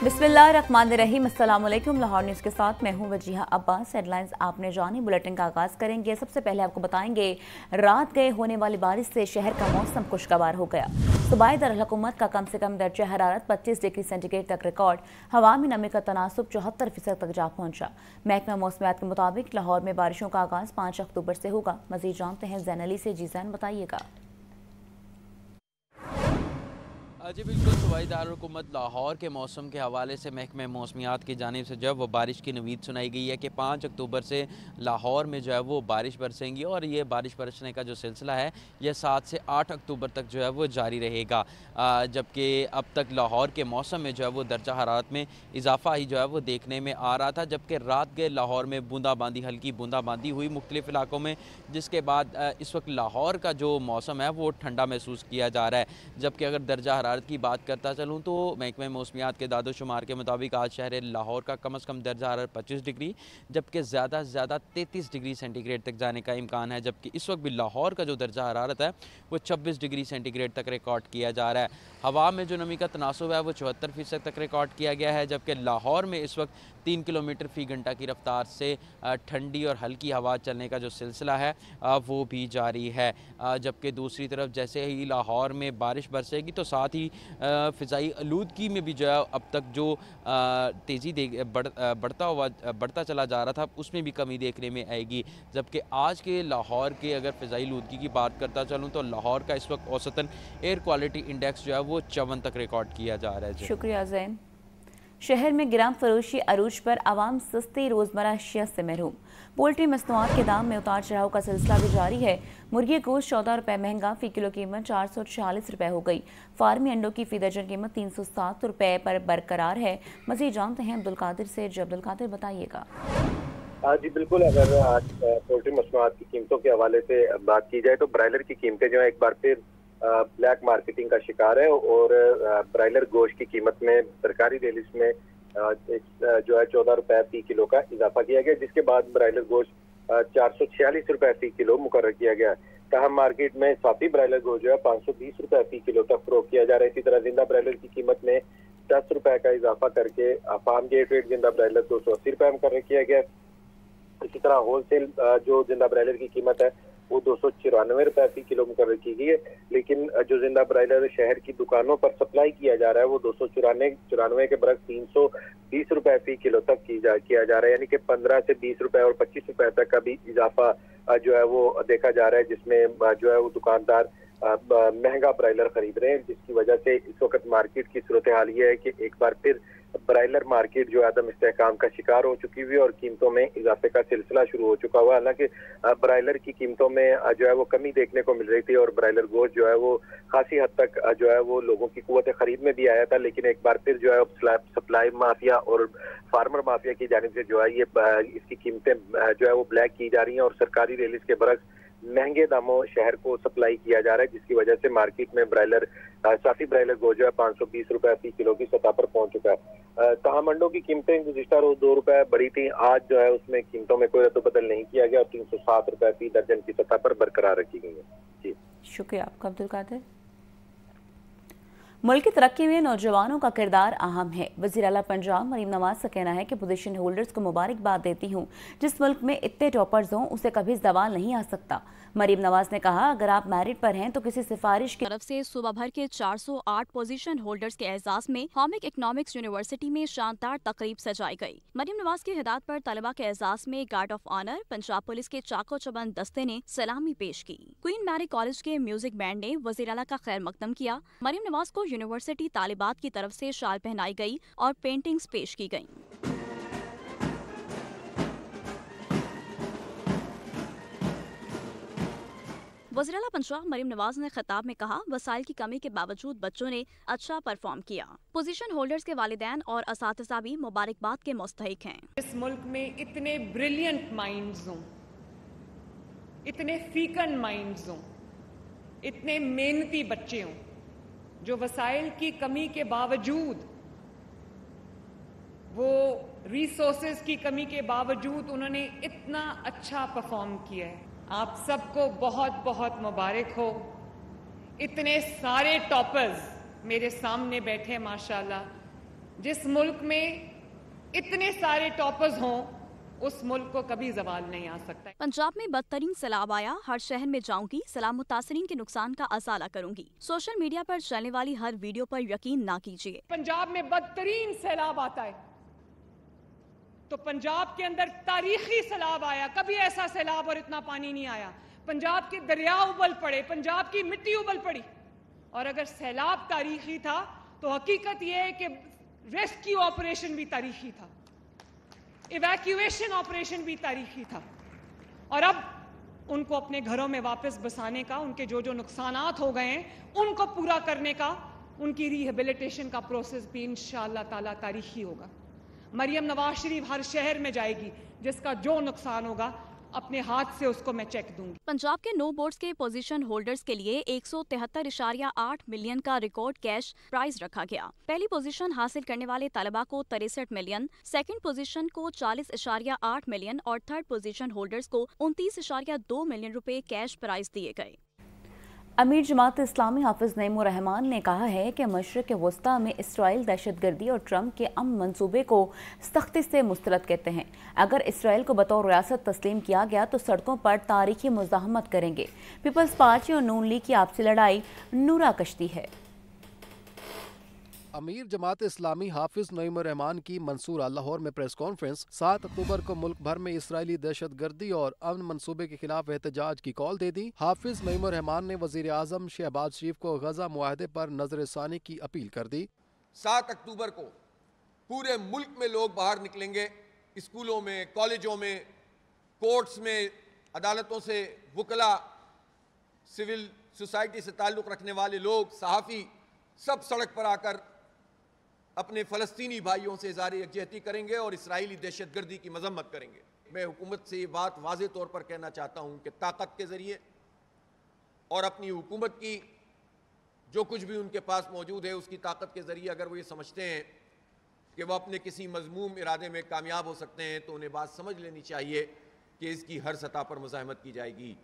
बिस्मिल्लाहिर्रहमानिर्रहीम। अस्सलाम वालेकुम। लाहौर न्यूज़ के साथ मैं हूं वजीहा अब्बास। हेडलाइंस आपने जानी, बुलेटिन का आगाज़ करेंगे। सबसे पहले आपको बताएंगे रात गए होने वाली बारिश से शहर का मौसम खुशगवार हो गया। सूबाई दारुल-हुकूमत का कम से कम दर्जा हरारत 25 डिग्री सेंटीग्रेड तक रिकॉर्ड। हवा में नमी का तनासुब 74% तक जा पहुंचा। महकमा मौसमियात के मुताबिक लाहौर में बारिशों का आगाज़ 5 अक्टूबर से होगा। मज़ीद जानते हैं ज़ैन अली से। जी ज़ैन, बताइएगा। जी बिल्कुल, सूबाई दारुल-हुकूमत लाहौर के मौसम के हवाले से महकमे मौसमियात की जानिब से जो है वो बारिश की नवीद सुनाई गई है कि 5 अक्टूबर से लाहौर में जो है वो बारिश बरसेंगी और ये बारिश बरसने का जो सिलसिला है ये 7 से 8 अक्टूबर तक जो है वो जारी रहेगा। जबकि अब तक लाहौर के मौसम में जो है वो दर्जा हरारत में इजाफा ही जो है वो देखने में आ रहा था, जबकि रात गए लाहौर में बूंदाबांदी, हल्की बूंदाबांदी हुई मुख्तलिफ इलाकों में, जिसके बाद इस वक्त लाहौर का जो मौसम है वो ठंडा महसूस किया जा रहा है। जबकि अगर दर्जा हरारत की बात करता चलूँ तो महकमे मौसमियात के दादो शुमार के मुताबिक आज शहर लाहौर का कम से कम दर्जा हरारत 25 डिग्री जबकि ज़्यादा से ज़्यादा 33 डिग्री सेंटीग्रेड तक जाने का इम्कान है। जबकि इस वक्त भी लाहौर का जो दर्जा हरारत है वो 26 डिग्री सेंटीग्रेड तक रिकॉर्ड किया जा रहा है। हवा में जो नमी का तनासुब है वो 74% तक रिकॉर्ड किया गया है। जबकि लाहौर में इस वक्त 3 किलोमीटर फ़ी घंटा की रफ्तार से ठंडी और हल्की हवा चलने का जो सिलसिला है वो भी जारी है। जबकि दूसरी तरफ जैसे ही लाहौर में बारिश बरसेगी तो साथ ही फ़िज़ाई आलूदगी में भी जो है अब तक जो तेज़ी बढ़ता चला जा रहा था उसमें भी कमी देखने में आएगी। जबकि आज के लाहौर के अगर फ़िज़ाई आलूदगी की बात करता चलूँ तो लाहौर का इस वक्त औसतन एयर क्वालिटी इंडेक्स जो है वो 54 तक रिकॉर्ड किया जा रहा है। शुक्रिया ज़ैन। शहर में गिराम फरोशी अरूज पर आवाम सस्ती रोज़मर्रा अशिया से महरूम। पोल्ट्री मसनूआत के दाम में उतार चढ़ाव का सिलसिला भी जारी है। मुर्गी गोश्त 14 रुपये महंगा, फ़ी किलो कीमत 446 रुपये हो गई। फार्मी अंडों की फ़ी दर्जन कीमत 307 रुपये पर बरकरार है। मज़ीद जानते हैं अब्दुल कादिर से। जी अब्दुल कादिर, बताइएगा। जी बिल्कुल, अगर आज पोल्ट्री मसनूआत की कीमतों के हवाले से बात की जाए तो ब्रायलर की कीमतें जो है एक बार फिर ब्लैक मार्केटिंग का शिकार है और ब्रायलर गोश्त की कीमत में सरकारी रिलीज में जो है 14 रुपये फ़ी किलो का इजाफा किया गया, जिसके बाद ब्रायलर गोश्त 446 रुपये फ़ी किलो मुकर्रर किया गया। तहम मार्केट में साफी ब्रायलर गोश्त जो है 520 रुपये फ़ी किलो तक फरोख्त किया जा रहा है। इसी तरह जिंदा ब्रायलर की कीमत में 10 रुपये का इजाफा करके फार्म गेट रेट जिंदा ब्रायलर 280 रुपये मुकर्रर किया गया। इसी तरह होलसेल जो जिंदा ब्रायलर की कीमत है वो 294 रुपये फ़ी किलो मुकर्रर की गई है, लेकिन जो जिंदा ब्रायलर शहर की दुकानों पर सप्लाई किया जा रहा है वो 294 के बरक्स 320 रुपये फ़ी किलो तक किया जा रहा है, यानी कि 15 से 20 रुपये और 25 रुपये तक का भी इजाफा जो है वो देखा जा रहा है, जिसमें जो है वो दुकानदार महंगा ब्रायलर खरीद रहे हैं, जिसकी वजह से इस वक्त मार्केट की सूरत हाल ये है कि एक बार फिर ब्रायलर मार्केट जो आदम इस्तेहकाम का शिकार हो चुकी हुई और कीमतों में इजाफे का सिलसिला शुरू हो चुका हुआ। हालांकि ब्रायलर की कीमतों में जो है वो कमी देखने को मिल रही थी और ब्रायलर गोश्त जो है वो खासी हद तक जो है वो लोगों की कुव्वत खरीद में भी आया था, लेकिन एक बार फिर जो है सप्लाई माफिया और फार्मर माफिया की जानिब से जो है ये इसकी कीमतें जो है वो ब्लैक की जा रही हैं और सरकारी रिलीज के बरक्स महंगे दामों शहर को सप्लाई किया जा रहा है, जिसकी वजह से मार्केट में ब्रायलर साफी ब्रायलर गोश्त जो है 520 रुपये फ़ी किलो की सतह पर पहुंच चुका है। तहम अंडों की कीमतें गुज़िश्ता रोज 2 रुपये बढ़ी थी, आज जो है उसमें कीमतों में कोई रद्द-बदल नहीं किया गया और 307 रुपये फ़ी दर्जन की सतह पर बरकरार रखी गई है। जी शुक्रिया आपका अब्दुल कादिर। मुल्क की तरक्की में नौजवानों का किरदार अहम है। वज़ीर आला पंजाब मरीम नवाज का कहना है कि पोजीशन होल्डर्स को मुबारकबाद देती हूँ। जिस मुल्क में इतने टॉपर्स हों उसे कभी ज़वाल नहीं आ सकता। मरीम नवाज ने कहा, अगर आप मैरिट पर हैं तो किसी सिफारिश की तरफ से सूबा भर के 408 पोजीशन होल्डर्स के एजाज में हामिक इकनॉमिक्स यूनिवर्सिटी में शानदार तकरीब सजाई गई। मरीम नवाज की हिदायत पर तलबा के एजाज में guard of honour Punjab police के चाको चबंद दस्ते ने सलामी पेश की। क्वीन मैरी कॉलेज के म्यूजिक बैंड ने वज़ीर आला का खैर मकदम किया। मरीम नवाज को यूनिवर्सिटी तालिबात की तरफ से शाल पहनाई गई और पेंटिंग्स पेश की गयी। वज़ीर आला पंजाब मरीम नवाज ने खिताब में कहा, वसाइल की कमी के बावजूद बच्चों ने अच्छा परफॉर्म किया। पोजीशन होल्डर्स के वालिदैन और असातिज़ा भी मुबारकबाद के मुस्तहिक हैं। इस मुल्क में इतने ब्रिलियंट माइंड्स हों, इतने फीकन माइंड्स हों, इतने मेहनती बच्चे हों, जो वसाइल की कमी के बावजूद, वो रिसोर्सेज की कमी के बावजूद उन्होंने इतना अच्छा परफॉर्म किया है। आप सबको बहुत बहुत मुबारक हो। इतने सारे टॉपर्स मेरे सामने बैठे माशाल्लाह, जिस मुल्क में इतने सारे टॉपर्स हों, उस मुल्क को कभी ज़वाल नहीं आ सकता। पंजाब में बदतरीन सैलाब आया, हर शहर में जाऊंगी, सैलाब मुतासरीन के नुकसान का असाला करूंगी। सोशल मीडिया पर चलने वाली हर वीडियो पर यकीन ना कीजिए। पंजाब में बदतरीन सैलाब आता है तो पंजाब के अंदर तारीखी सैलाब आया, कभी ऐसा सैलाब और इतना पानी नहीं आया। पंजाब के दरिया उबल पड़े, पंजाब की मिट्टी उबल पड़ी। और अगर सैलाब तारीखी था तो हकीकत यह है कि रेस्क्यू ऑपरेशन भी तारीखी था, इवैक्यूएशन ऑपरेशन भी तारीखी था। और अब उनको अपने घरों में वापस बसाने का, उनके जो जो नुकसानात हो गए हैं उनको पूरा करने का, उनकी रिहेबिलिटेशन का प्रोसेस भी इंशाअल्लाह ताला तारीखी होगा। मरियम नवाज शरीफ हर शहर में जाएगी, जिसका जो नुकसान होगा अपने हाथ से उसको मैं चेक दूंगी। पंजाब के 9 बोर्ड्स के पोजीशन होल्डर्स के लिए 173.8 मिलियन का रिकॉर्ड कैश प्राइज रखा गया। पहली पोजीशन हासिल करने वाले तलबा को 63 मिलियन, सेकंड पोजीशन को 40.8 मिलियन और थर्ड पोजीशन होल्डर्स को 29.2 मिलियन रुपए कैश प्राइज दिए गए। अमीर जमात इस्लामी हाफिज नईमुर रहमान ने कहा है कि मशरिक़ वस्ता में इसराइल दहशतगर्दी और ट्रंप के अमन मंसूबे को सख्ती से मुस्तरद कहते हैं। अगर इसराइल को बतौर रियासत तस्लीम किया गया तो सड़कों पर तारीखी मुज़ाहमत करेंगे। पीपल्स पार्टी और नून लीग की आपसी लड़ाई नूरा कश्ती है। अमीर जमात इस्लामी हाफिज नईमुर रहमान की मंसूरा लाहौर में प्रेस कॉन्फ्रेंस 7 अक्टूबर को मुल्क भर में इसराइली दहशत गर्दी और अमन मंसूबे के खिलाफ एहतजाज की कॉल दे दी। हाफिज नईमुर रहमान ने वजीर आजम शहबाज शरीफ को गजा मुआहदे पर नजरसानी की अपील कर दी। 7 अक्टूबर को पूरे मुल्क में लोग बाहर निकलेंगे, स्कूलों में, कॉलेजों में, कोर्ट्स में, अदालतों से वकला, सिविल सोसाइटी से ताल्लुक़ रखने वाले लोग, सहाफ़ी, सब सड़क पर आकर अपने फ़लस्तीनी भाइयों से इज़हार यकजहती करेंगे और इसराइली दहशतगर्दी की मजम्मत करेंगे। मैं हुकूमत से ये बात वाज़ेह तौर पर कहना चाहता हूँ कि ताकत के ज़रिए और अपनी हुकूमत की जो कुछ भी उनके पास मौजूद है उसकी ताकत के ज़रिए अगर वो ये समझते हैं कि वो अपने किसी मज़मूम इरादे में कामयाब हो सकते हैं तो उन्हें बात समझ लेनी चाहिए कि इसकी हर सतह पर मुज़ाहमत की जाएगी।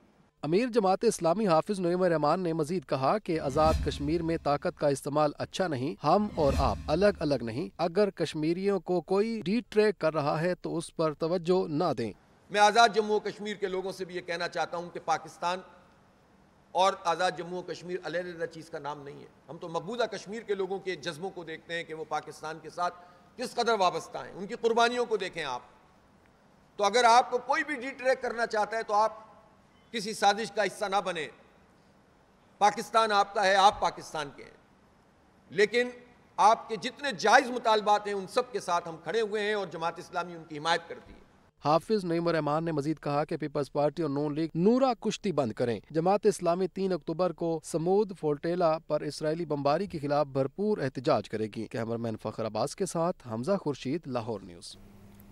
अमीर जमात इस्लामी हाफिज नईमुर रहमान ने मजीद कहा कि आज़ाद कश्मीर में ताकत का इस्तेमाल अच्छा नहीं, हम और आप अलग अलग नहीं। अगर कश्मीरियों को कोई डिट्रैक कर रहा है तो उस पर तवज्जो ना दें। मैं आज़ाद जम्मू और कश्मीर के लोगों से भी ये कहना चाहता हूँ कि पाकिस्तान और आज़ाद जम्मू और कश्मीर अलग-अलग चीज़ का नाम नहीं है। हम तो मकबूजा कश्मीर के लोगों के जज्बों को देखते हैं कि वो पाकिस्तान के साथ किस कदर वाबस्ता हैं, उनकी कुर्बानियों को देखें आप। तो अगर आपको कोई भी डिट्रैक करना चाहता है तो आप किसी साजिश का हिस्सा ना बने। पाकिस्तान आपका है, आप पाकिस्तान के हैं, लेकिन आपके जितने जायज़ मुतालबात हैं उन सब के साथ हम खड़े हुए हैं और जमात इस्लामी उनकी हिमायत करती है। हाफिज नईमुर रहमान ने मजीद कहा कि पीपल्स पार्टी और नून लीग नूरा कुश्ती बंद करें। जमात इस्लामी 3 अक्टूबर को समूद फोर्टेला पर इसराइली बमबारी के खिलाफ भरपूर एहतजाज करेगी। कैमरामैन फखर अब्बास के साथ हमजा खुर्शीद, लाहौर न्यूज़।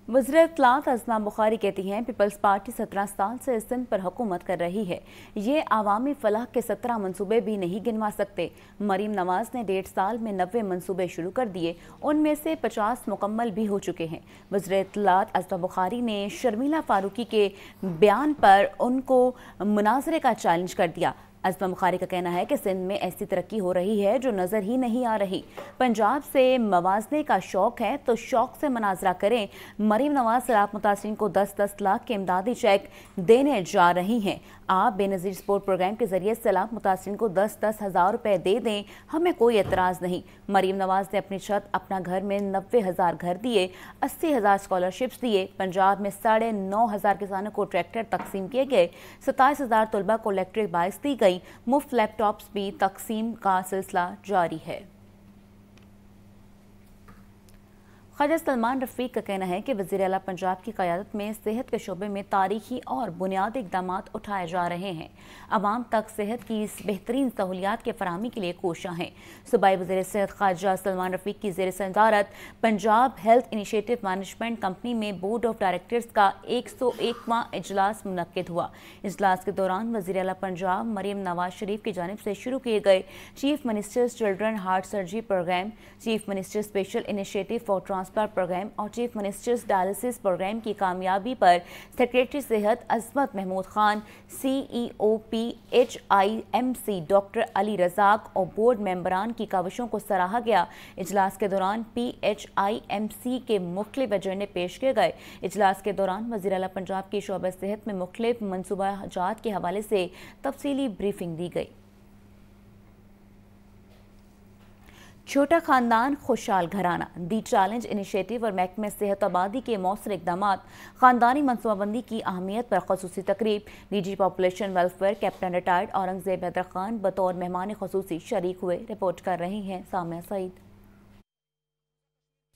वज़ीर इत्तलात अज़मा बुखारी कहती हैं पीपल्स पार्टी 17 साल से सिंध पर हुकूमत कर रही है, ये आवामी फलाह के 17 मनसूबे भी नहीं गिनवा सकते। मरीम नवाज ने 1.5 साल में 90 मनसूबे शुरू कर दिए, उनमें से 50 मुकम्मल भी हो चुके हैं। वज़ीर इत्तलात अज़मा बुखारी ने शर्मिला फारूकी के बयान पर उनको मुनाजरे का चैलेंज कर दिया। अज़मा बुखारी का कहना है कि सिंध में ऐसी तरक्की हो रही है जो नज़र ही नहीं आ रही। पंजाब से मवाजने का शौक़ है तो शौक़ से मुनाजरा करें। मरीम नवाज सैलाब मुतासरीन को 10-10 लाख के इमदादी चेक देने जा रही हैं। आप बेनज़ीर सपोर्ट प्रोग्राम के जरिए सैलाब मुतासरीन को 10-10 हज़ार रुपये दे दें, हमें कोई एतराज़ नहीं। मरीम नवाज ने अपनी छत, अपना घर में 90,000 घर दिए, 80,000 स्कॉलरशिप्स दिए। पंजाब में 9,500 किसानों को ट्रैक्टर तकसीम किए गए, 27,000 तलबा को इलेक्ट्रिक बाइक्स दी गई। मुफ्त लैपटॉप्स भी तकसीम का सिलसिला जारी है। ख्वाजा सलमान रफ़ीक का कहना है कि वज़ीर आला पंजाब की क़यादत में सेहत के शोबे में तारीखी और बुनियादी इक़दाम उठाए जा रहे हैं। आवाम तक सेहत की बेहतरीन सहूलियात के फराहमी के लिए कोशियाँ हैं। सूबाई वज़ीर सेहत ख्वाजा सलमान रफ़ीक की ज़ेर सदारत Punjab health initiative management company में बोर्ड ऑफ डायरेक्टर्स का 101वां इजलास मुनक्किद हुआ। इजलास के दौरान वज़ीर आला पंजाब मरीम नवाज शरीफ की जानिब से शुरू किए गए chief ministers children heart surgery programme, chief minister special initiative for transplant programme اور چیف منسٹرز ڈائلسس پروگرام کی کامیابی پر سیکریٹری صحت Ismat Mahmood Khan, CEO PHIMC doctor Ali Razzaq اور بورڈ ممبران کی کاوشوں کو سراہا گیا۔ اجلاس کے دوران PHIMC کے مختلف ایجنڈے پیش کیے گئے۔ اجلاس کے دوران وزیر اعلیٰ پنجاب کی شعبہ صحت میں مختلف منصوبہ جات کے حوالے سے تفصیلی بریفنگ دی گئی۔ چھوٹا خاندان خوشحال گھرانہ، دی چیلنج انیشیٹو اور محکمہ صحت و آبادی کے مؤثر اقدامات، خاندانی منصوبہ بندی کی اہمیت پر خصوصی تقریب۔ DG population welfare captain retired Aurangzeb Haider Khan بطور مہمان خصوصی شریک ہوئے۔ رپورٹ کر رہی ہیں سامعہ سعید۔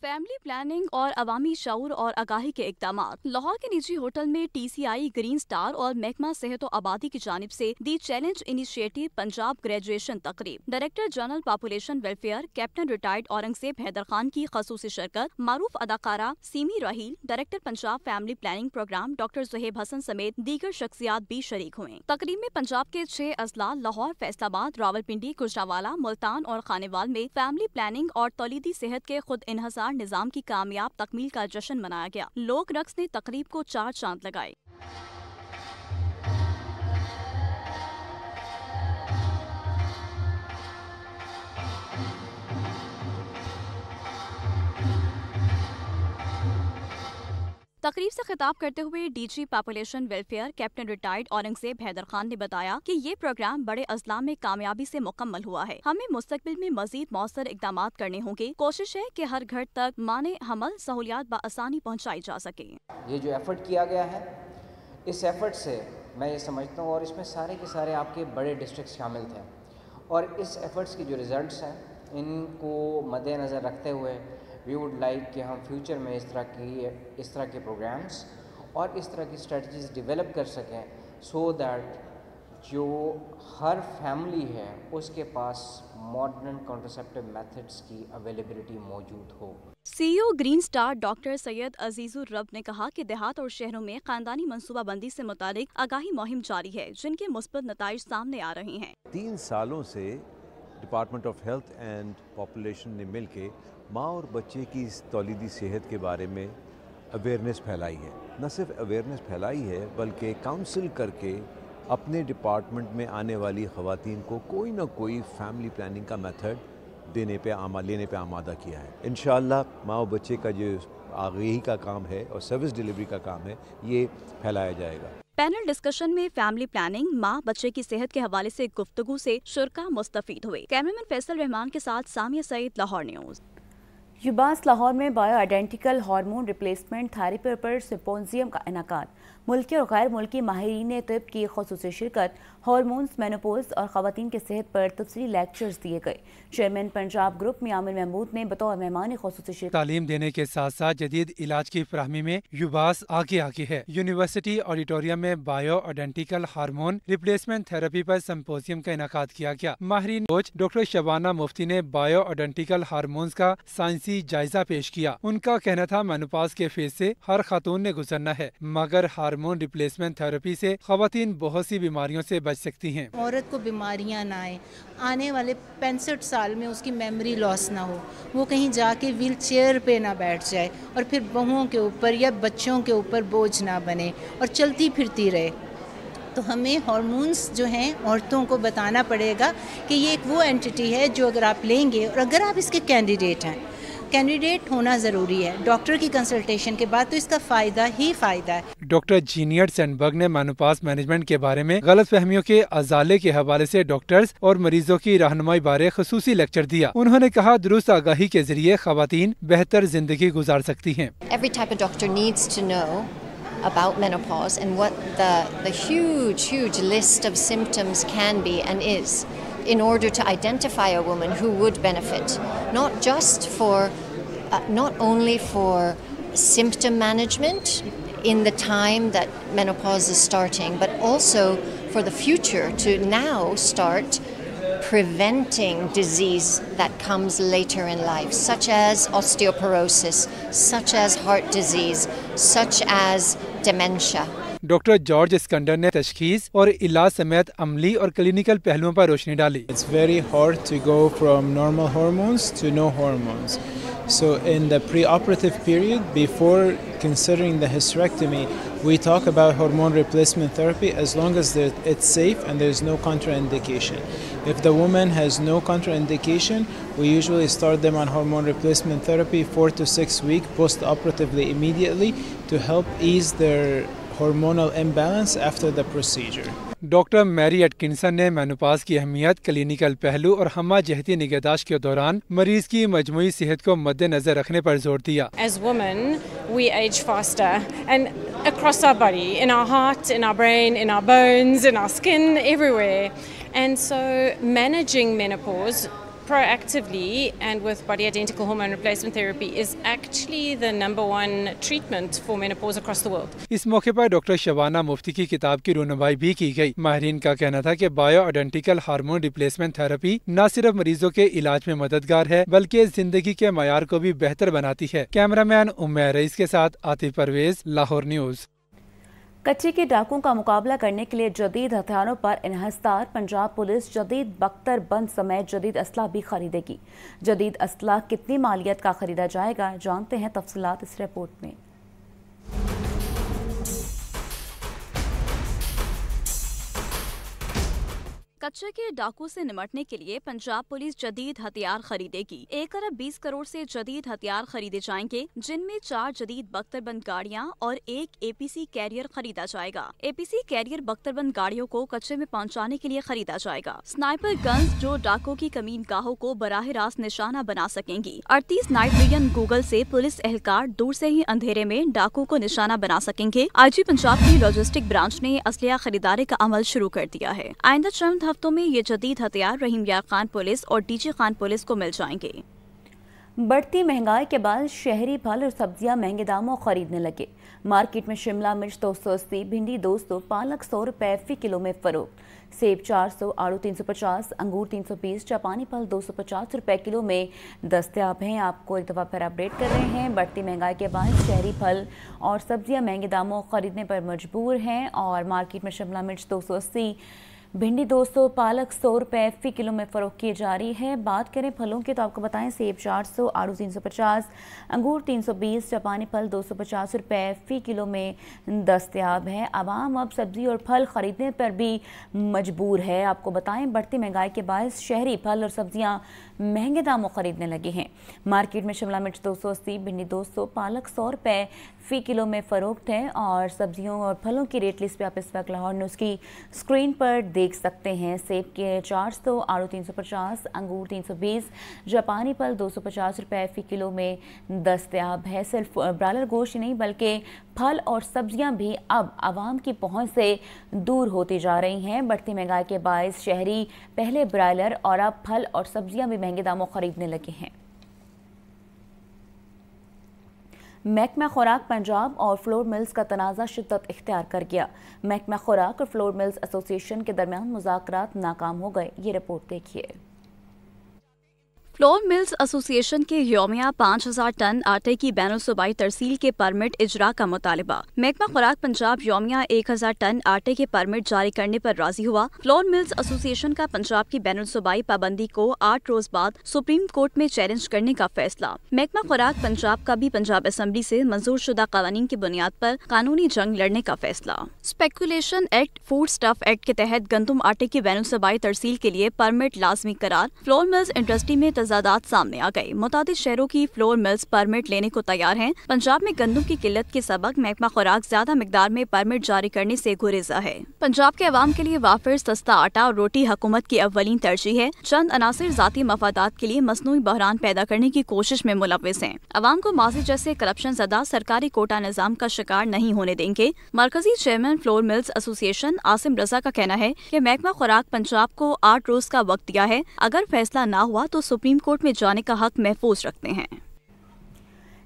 فیملی پلاننگ اور عوامی شعور اور آگاہی کے اقدامات۔ لاہور کے نجی ہوٹل میں TCI گرین سٹار اور محکمہ صحت و آبادی کی جانب سے the challenge initiative Punjab graduation تقریب۔ Director general population welfare captain retired Aurangzeb Haider Khan کی خصوصی شرکت، معروف اداکارہ Simi Raheal, director Punjab family planning programme doctor Zohaib Hassan سمیت دیگر شخصیات بھی شریک ہوئیں۔ تقریب میں پنجاب کے 6 اضلاع لاہور، فیصل آباد، راولپنڈی، گوجرانوالہ، ملتان اور خانیوال میں فیملی پلاننگ اور تولیدی صحت کے خود انحصار نظام کی کامیاب تکمیل کا جشن منایا گیا۔ لوک رقص نے تقریب کو 4 چاند لگائے۔ تقریب سے خطاب کرتے ہوئے DG population welfare captain retired Aurangzeb Haider Khan نے بتایا کہ یہ پروگرام بڑے اضلاع میں کامیابی سے مکمل ہوا ہے۔ ہمیں مستقبل میں مزید مؤثر اقدامات کرنے ہوں گے۔ کوشش ہے کہ ہر گھر تک مانع حمل سہولیات بآسانی پہنچائی جا سکے۔ یہ جو ایفرٹ کیا گیا ہے، اس ایفرٹ سے میں یہ سمجھتا ہوں، اور اس میں سارے کے سارے آپ کے بڑے ڈسٹرکٹ شامل تھے، اور اس ایفرٹس کی جو ریزلٹس ہیں ان کو مد نظر رکھتے ہوئے وی ووڈ لائک کہ ہم فیوچر میں اس طرح کے پروگرامز اور اس طرح کی اسٹریٹجیز ڈیولپ کر سکیں، سو دیٹ جو ہر فیملی ہے اس کے پاس ماڈرن کانٹرسیپٹیو میتھڈس کی اویلیبلٹی موجود ہو۔ CEO گرین سٹار ڈاکٹر سید عزیز الرب نے کہا کہ دیہات اور شہروں میں خاندانی منصوبہ بندی سے متعلق آگاہی مہم جاری ہے، جن کے مثبت نتائج سامنے آ رہے ہیں۔ 3 سالوں سے department of health and population نے مل کے ماں اور بچے کی تولیدی صحت کے بارے میں اویئرنیس پھیلائی ہے۔ نہ صرف اویئرنیس پھیلائی ہے بلکہ کاؤنسل کر کے اپنے ڈپارٹمنٹ میں آنے والی خواتین کو کوئی نہ کوئی فیملی پلاننگ کا میتھڈ لینے پہ آمادہ کیا ہے۔ انشاءاللہ ماں اور بچے کا جو آگاہی کا کام ہے اور سروس ڈیلیوری کا کام ہے، یہ پھیلایا جائے گا۔ پینل ڈسکشن میں فیملی پلاننگ، ماں بچے کی صحت کے حوالے سے گفتگو سے شرکا مستفید ہوئے۔ کیمرامین فیصل رحمان کے ساتھ سامیہ سعید، لاہور نیوز۔ یوباس لاہور میں bioidentical hormone replacement therapy پر سمپوزیم کا انعقاد۔ ملکی اور غیر ملکی ماہرین طب کی خصوصی شرکت، ہارمونز، مینوپوز اور خواتین کی صحت پر تفصیلی لیکچرز دیے گئے۔ چیئرمین پنجاب گروپ میامن محمود نے بطور مہمان خصوصی شرکت تعلیم دینے کے ساتھ ساتھ جدید علاج کی فراہمی میں یوباس آگے ہے۔ یونیورسٹی آڈیٹوریم میں bioidentical hormone replacement therapy پر سمپوزیم کا انعقاد کیا گیا۔ ماہرین کوچ ڈاکٹر شبانہ مفتی نے بایو آئیڈینٹیکل ہارمونز کا سائنسی جائزہ پیش کیا۔ ان کا کہنا تھا مینوپاز کے فیز سے ہر خاتون نے گزرنا ہے، مگر ہارمون ریپلیسمنٹ تھراپی سے خواتین بہت سی بیماریوں سے بچ سکتی ہیں۔ عورت کو بیماریاں نہ آئیں، آنے والے 65 سال میں اس کی میموری لاس نہ ہو، وہ کہیں جا کے ویل چیئر پہ نہ بیٹھ جائے اور پھر بہوؤں کے اوپر یا بچوں کے اوپر بوجھ نہ بنے اور چلتی پھرتی رہے۔ تو ہمیں ہارمونز جو ہیں عورتوں کو بتانا پڑے گا کہ یہ ایک وہ اینٹی ہے جو اگر آپ لیں گے اور اگر آپ اس کے کینڈیڈیٹ ہیں، کینڈیڈیٹ ہونا ضروری ہے ڈاکٹر کی کنسلٹیشن کے بعد، تو اس کا فائدہ ہی فائدہ ہے۔ ڈاکٹر جینیٹ سینڈبرگ نے مینوپاز مینجمنٹ کے بارے میں غلط فہمیوں کے ازالے کے حوالے سے ڈاکٹرز اور مریضوں کی رہنمائی بارے خصوصی لیکچر دیا۔ انہوں نے کہا درست آگاہی کے ذریعے خواتین بہتر زندگی گزار سکتی ہیں۔ Every type of doctor needs to know about menopause and what the huge list of symptoms can be and is, in order to identify a woman who would benefit, not only for symptom management in the time that menopause is starting, but also for the future, to now start preventing disease that comes later in life, such as osteoporosis, such as heart disease, such as dementia. Doctor George Iskandar نے تشخیص اور علاج سمیت عملی اور clinical پہلوؤں پر روشنی ڈالی۔ It's very hard to go from normal hormones to no hormones. So in the preoperative period, before considering the hysterectomy, we talk about hormone replacement therapy as long as it's safe and there's no contraindication. If the woman has no contraindication, we usually start them on hormone replacement therapy 4 to 6 weeks post-operatively immediately to help ease their hormonal imbalance after the procedure. Doctor Mary Atkinson ने menopause की अहमियत, clinical पहलू और हम्मा जहती निगहदाश्त के दौरान मरीज की मजमूई सेहत को मद्देनजर रखने पर जोर दिया। As women, we age faster and across our body, in our heart, in our brain, in our bones, in our skin, everywhere. And so managing menopause proactively and with body identical hormone replacement therapy is actually the #1 treatment for menopause across the world. इस मौके पर doctor Shabana मुफ्ती की किताब की रुनमाई भी की गई। माहिरीन का कहना था कि bio identical hormone replacement therapy न सिर्फ मरीजों के इलाज में मददगार है बल्कि जिंदगी के मयार को भी बेहतर बनाती है। कैमरामैन उम्मे रईस के साथ आतिफ परवेज, लाहौर न्यूज़। कच्चे के डाकुओं का मुकाबला करने के लिए जदीद हथियारों पर इन्हसार, पंजाब पुलिस जदीद बख्तर बंद समेत जदीद असलाह भी खरीदेगी। जदीद असलाह कितनी मालियत का खरीदा जाएगा, जानते हैं तफसीलात इस रिपोर्ट में। कच्चे के डाकू से निपटने के लिए पंजाब पुलिस जदीद हथियार खरीदेगी। 1 अरब 20 करोड़ से जदीद हथियार खरीदे जाएंगे, जिनमें 4 जदीद बख्तरबंद गाड़ियां और 1 APC कैरियर खरीदा जाएगा। APC कैरियर बख्तरबंद गाड़ियों को कच्चे में पहुंचाने के लिए खरीदा जाएगा। स्नाइपर गन्स जो डाकों की कमीन गाहों को बराह रास्त निशाना बना सकेंगी। 38 नाइट विजन गूगल से पुलिस एहलकार दूर से ही अंधेरे में डाकों को निशाना बना सकेंगे। IG पंजाब की लॉजिस्टिक ब्रांच ने असलिया खरीदारी का अमल शुरू कर दिया है। आइंदा चंद हफ्तों में ये जदीद हथियार रहीम यार खान पुलिस और DG खान पुलिस को मिल जाएंगे। बढ़ती महंगाई के बाद शहरी फल और सब्जियां महंगे दामों खरीदने लगे। मार्केट में शिमला मिर्च 280, भिंडी 200, पालक 100 रुपए फी किलो में फरोख्त, सेब 400, आड़ू 350, अंगूर 320, जापानी फल 250 रुपए किलो में दस्तयाब हैं। आपको एक दफ़ा फिर अपडेट कर रहे हैं। बढ़ती महंगाई के बाद शहरी फल और सब्जियां महंगे दामों खरीदने पर मजबूर हैं और मार्केट में शिमला मिर्च 280, भिंडी 200, पालक 100 रुपए फी किलो में फ़रोख्त की जा रही है। बात करें फलों की तो आपको बताएं सेब 400, आड़ू 350, अंगूर 320, जापानी फल 250 रुपए फी किलो में दस्तयाब है। आवाम अब सब्जी और फल ख़रीदने पर भी मजबूर है। आपको बताएं बढ़ती महंगाई के बायस शहरी फल और सब्जियां महंगे दामों खरीदने लगे हैं। मार्केट में शिमला मिर्च 280, भिंडी 200, पालक 100 रुपए फी किलो में फ़रोख्त है। और सब्जियों और फलों की रेट लिस्ट पे आप इस वक्त लाहौर न्यूज़ की स्क्रीन पर देख सकते हैं। सेब के 400, आड़ू 350, अंगूर 320, जापानी फल 250 रुपए फी किलो में दस्तयाब है। सिर्फ ब्रायलर गोश्त ही नहीं बल्कि फल और सब्जियां भी अब आवाम की पहुंच से दूर होती जा रही हैं। बढ़ती महंगाई के बायस शहरी पहले ब्रायलर और अब फल और सब्जियां भी महंगे दामों खरीदने लगे हैं। महकमा खुराक पंजाब और फ्लोर मिल्स का तनाज़ा शिद्दत इख्तियार कर गया। महकमा खुराक और फ्लोर मिल्स एसोसिएशन के दरमियान मुज़ाकरात नाकाम हो गए। ये रिपोर्ट देखिए। फ्लोर मिल्स एसोसिएशन के यौमिया 5000 टन आटे की बैनुल सूबाई तरसील के परमिट इजरा का मुतालिबा। महकमा खुराक पंजाब यौमिया 1000 टन आटे के परमिट जारी करने पर राजी हुआ। फ्लोर मिल्स एसोसिएशन का पंजाब की बैनुल सूबाई पाबंदी को 8 रोज बाद सुप्रीम कोर्ट में चैलेंज करने का फैसला। महकमा खुराक पंजाब का भी पंजाब असेंबली से मंजूर शुदा कानून की बुनियाद पर कानूनी जंग लड़ने का फैसला। Speculation act, food stuff act के तहत गंदुम आटे की बैनुल सूबाई तरसील के लिए परमिट लाजमी करार। फ्लोर मिल्स इंडस्ट्री में तजादात सामने आ गए। मुतादिद शहरों की फ्लोर मिल्स परमिट लेने को तैयार हैं। पंजाब में गंदम की किल्लत के सबक महकमा खुराक ज्यादा मिकदार में परमिट जारी करने से गुरेजा है। पंजाब के अवाम के लिए वाफिर सस्ता आटा और रोटी हुकूमत की अव्वलीन तरजीह है। चंद अनासिर जाती मफादात के लिए मसनूई बहरान पैदा करने की कोशिश में मुलव्विस हैं। अवाम को माजी जैसे करप्शन ज़दा सरकारी कोटा निजाम का शिकार नहीं होने देंगे। मरकजी chairman flour mills association Asim Raza का कहना है कि महकमा खुराक पंजाब को 8 रोज का वक्त दिया है। अगर फैसला ना हुआ तो सुप्रीम कोर्ट में जाने का हक महफूज रखते हैं।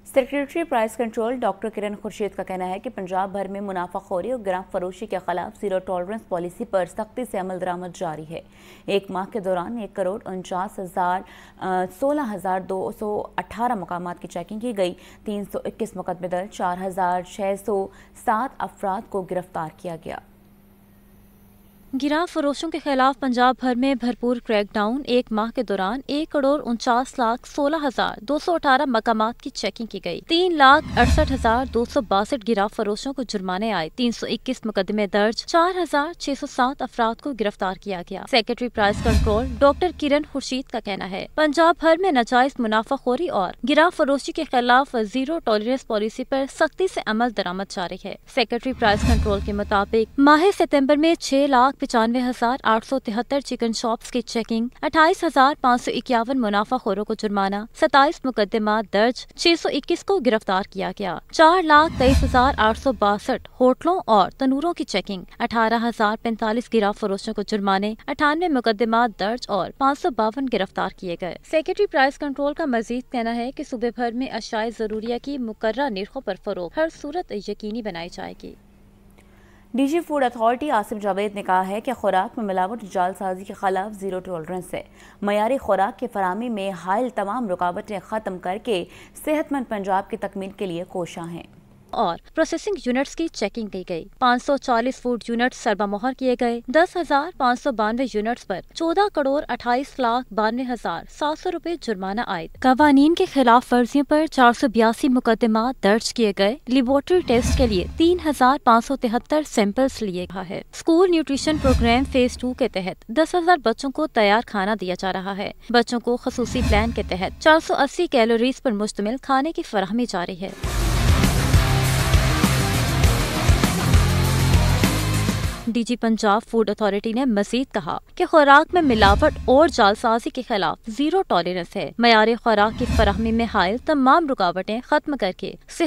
सेक्रेटरी प्राइस कंट्रोल डॉक्टर किरण खुर्शीद का कहना है कि पंजाब भर में मुनाफाखोरी और गिराम फरोशी के खिलाफ जीरो टॉलरेंस पॉलिसी पर सख्ती से अमल दरामद जारी है। एक माह के दौरान 1,49,16,218 मुकामात की चेकिंग की गई। 321 मुकदमे दर्ज, 4,607 अफराद को गिरफ्तार किया गया। गिरा फरोशों के खिलाफ पंजाब भर में भरपूर क्रैकडाउन। एक माह के दौरान 1,49,16,218 मकामात की चेकिंग की गई। 3,68,262 गिरा फरोशों को जुर्माने आए। 321 मुकदमे दर्ज। 4,607 अफराद को गिरफ्तार किया गया। सेक्रेटरी प्राइस कंट्रोल डॉक्टर किरण खुर्शीद का कहना है पंजाब भर में नाजायज मुनाफाखोरी और गिरा फरोशी के खिलाफ जीरो टॉलरेंस पॉलिसी पर सख्ती से अमल दरामद जारी है। सेक्रेटरी प्राइस कंट्रोल के मुताबिक माह सितंबर में 6,95,873 चिकन शॉप्स की चेकिंग, 28,551 मुनाफाखोरों को जुर्माना, 27 मुकदमात दर्ज, 621 को गिरफ्तार किया गया। 4,23,862 होटलों और तनूरों की चेकिंग, 18,045 गिरा फरोशों को जुर्माने, 98 मुकदमात दर्ज और 552 गिरफ्तार किए गए। सेक्रेटरी प्राइस कंट्रोल का मजीद कहना है कि सूबे भर में अशाए जरूरिया की मुकर्रर निर्खों पर फरोख्त हर सूरत यकीनी बनाई जाएगी। DG food authority Asif Javed ने कहा है कि खुराक में मिलावट जालसाजी के खिलाफ जीरो टॉलरेंस है। मयारी खुराक की फराहमी में हायल तमाम रुकावटें ख़त्म करके सेहतमंद पंजाब की तकमील के लिए कोशां हैं। और प्रोसेसिंग यूनिट्स की चेकिंग की गई। 540 फूड यूनिट्स सरबामोहर किए गए। 10,592 यूनिट्स पर 14,28,92,700 रुपए जुर्माना आयद। कवानीन के खिलाफ वर्जियों पर 482 मुकदमात दर्ज किए गए। लेबोरेटरी टेस्ट के लिए 3,573 सैंपल्स लिए गया है। स्कूल न्यूट्रिशन प्रोग्राम फेज 2 के तहत 10,000 बच्चों को तैयार खाना दिया जा रहा है। बच्चों को खसूसी प्लान के तहत 480 कैलोरीज पर मुश्तमिल खाने की फराहमी जारी है। डीजी पंजाब फूड अथॉरिटी ने मजीद कहा कि खुराक में मिलावट और जालसाजी के खिलाफ जीरो टॉलरेंस है। मयारी खुराक की फराहमी में हायल तमाम रुकावटें खत्म करके सेहत